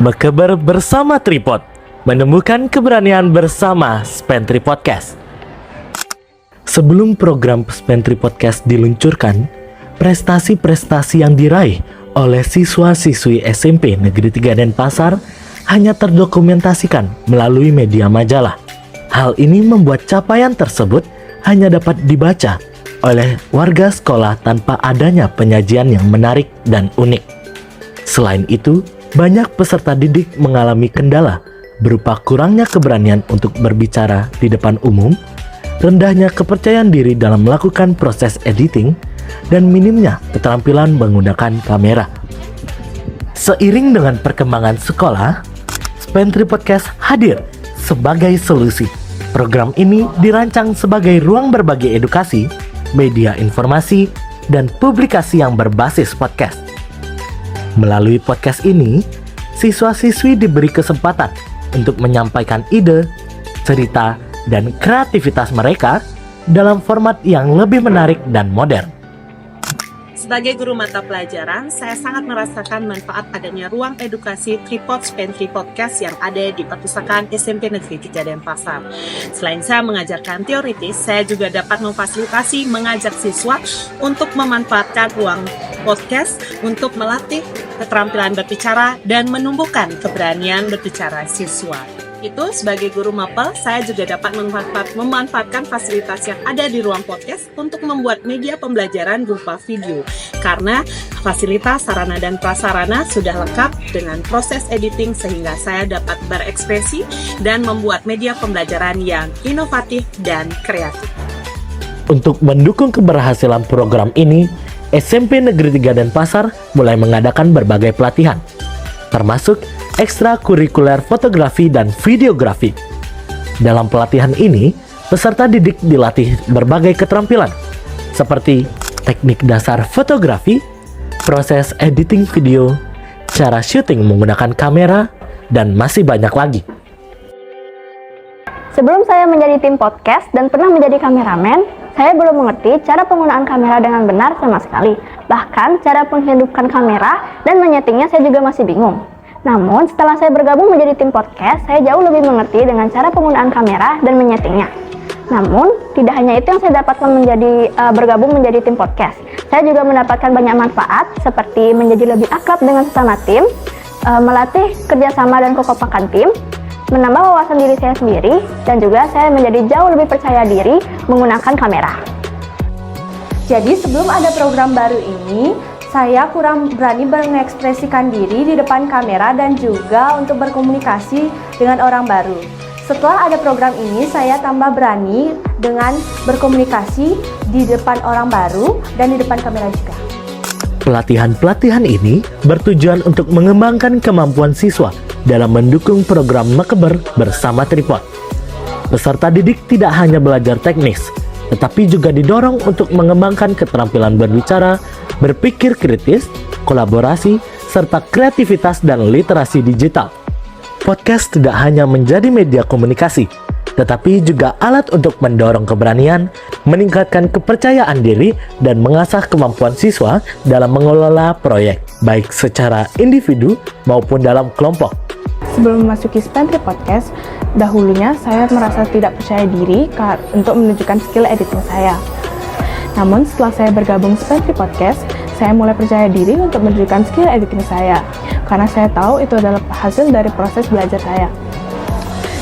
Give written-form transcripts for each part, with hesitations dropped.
Berkeber bersama Tripod, menemukan keberanian bersama Spentri Podcast. Sebelum program Spentri Podcast diluncurkan, prestasi-prestasi yang diraih oleh siswa-siswi SMP Negeri 3 Denpasar hanya terdokumentasikan melalui media majalah. Hal ini membuat capaian tersebut hanya dapat dibaca oleh warga sekolah tanpa adanya penyajian yang menarik dan unik. Selain itu, banyak peserta didik mengalami kendala berupa kurangnya keberanian untuk berbicara di depan umum, rendahnya kepercayaan diri dalam melakukan proses editing, dan minimnya keterampilan menggunakan kamera. Seiring dengan perkembangan sekolah, Spentri Podcast hadir sebagai solusi. Program ini dirancang sebagai ruang berbagi edukasi, media informasi, dan publikasi yang berbasis podcast. Melalui podcast ini, siswa-siswi diberi kesempatan untuk menyampaikan ide, cerita, dan kreativitas mereka dalam format yang lebih menarik dan modern. Sebagai guru mata pelajaran, saya sangat merasakan manfaat adanya ruang edukasi Tripod Spentri Podcast yang ada di perpustakaan SMP Negeri 3 Denpasar. Selain saya mengajarkan teoritis, saya juga dapat memfasilitasi mengajak siswa untuk memanfaatkan ruang podcast untuk melatih keterampilan berbicara dan menumbuhkan keberanian berbicara siswa. Itu sebagai guru mapel, saya juga dapat memanfaatkan fasilitas yang ada di ruang podcast untuk membuat media pembelajaran berupa video. Karena fasilitas sarana dan prasarana sudah lengkap dengan proses editing sehingga saya dapat berekspresi dan membuat media pembelajaran yang inovatif dan kreatif. Untuk mendukung keberhasilan program ini, SMP Negeri 3 Denpasar mulai mengadakan berbagai pelatihan, termasuk ekstrakurikuler fotografi dan videografi. Dalam pelatihan ini, peserta didik dilatih berbagai keterampilan, seperti teknik dasar fotografi, proses editing video, cara syuting menggunakan kamera, dan masih banyak lagi. Sebelum saya menjadi tim podcast dan pernah menjadi kameramen, saya belum mengerti cara penggunaan kamera dengan benar sama sekali. Bahkan cara menghidupkan kamera dan menyetingnya saya juga masih bingung. Namun setelah saya bergabung menjadi tim podcast, saya jauh lebih mengerti dengan cara penggunaan kamera dan menyetingnya. Namun tidak hanya itu yang saya dapatkan bergabung menjadi tim podcast. Saya juga mendapatkan banyak manfaat seperti menjadi lebih akrab dengan sesama tim, melatih kerjasama dan kekompakan tim, menambah wawasan diri saya sendiri, dan juga saya menjadi jauh lebih percaya diri menggunakan kamera. Jadi sebelum ada program baru ini, saya kurang berani mengekspresikan diri di depan kamera dan juga untuk berkomunikasi dengan orang baru. Setelah ada program ini, saya tambah berani dengan berkomunikasi di depan orang baru dan di depan kamera juga. Pelatihan-pelatihan ini bertujuan untuk mengembangkan kemampuan siswa dalam mendukung program Mekeber bersama Tripod. Peserta didik tidak hanya belajar teknis, tetapi juga didorong untuk mengembangkan keterampilan berbicara, berpikir kritis, kolaborasi, serta kreativitas dan literasi digital. Podcast tidak hanya menjadi media komunikasi, tetapi juga alat untuk mendorong keberanian, meningkatkan kepercayaan diri, dan mengasah kemampuan siswa dalam mengelola proyek, baik secara individu maupun dalam kelompok. Sebelum memasuki Spentri Podcast, dahulunya saya merasa tidak percaya diri untuk menunjukkan skill editing saya. Namun setelah saya bergabung Spentri Podcast, saya mulai percaya diri untuk menunjukkan skill editing saya, karena saya tahu itu adalah hasil dari proses belajar saya.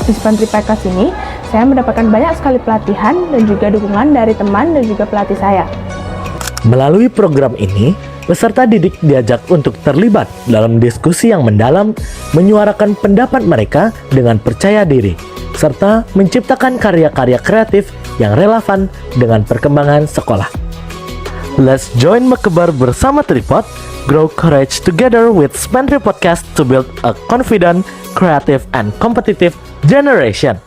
Di Spentri Podcast ini, saya mendapatkan banyak sekali pelatihan dan juga dukungan dari teman dan juga pelatih saya. Melalui program ini, peserta didik diajak untuk terlibat dalam diskusi yang mendalam, menyuarakan pendapat mereka dengan percaya diri, serta menciptakan karya-karya kreatif yang relevan dengan perkembangan sekolah. Let's join Mekeber bersama Tripod, grow courage together with Spentri Podcast to build a confident, creative, and competitive generation.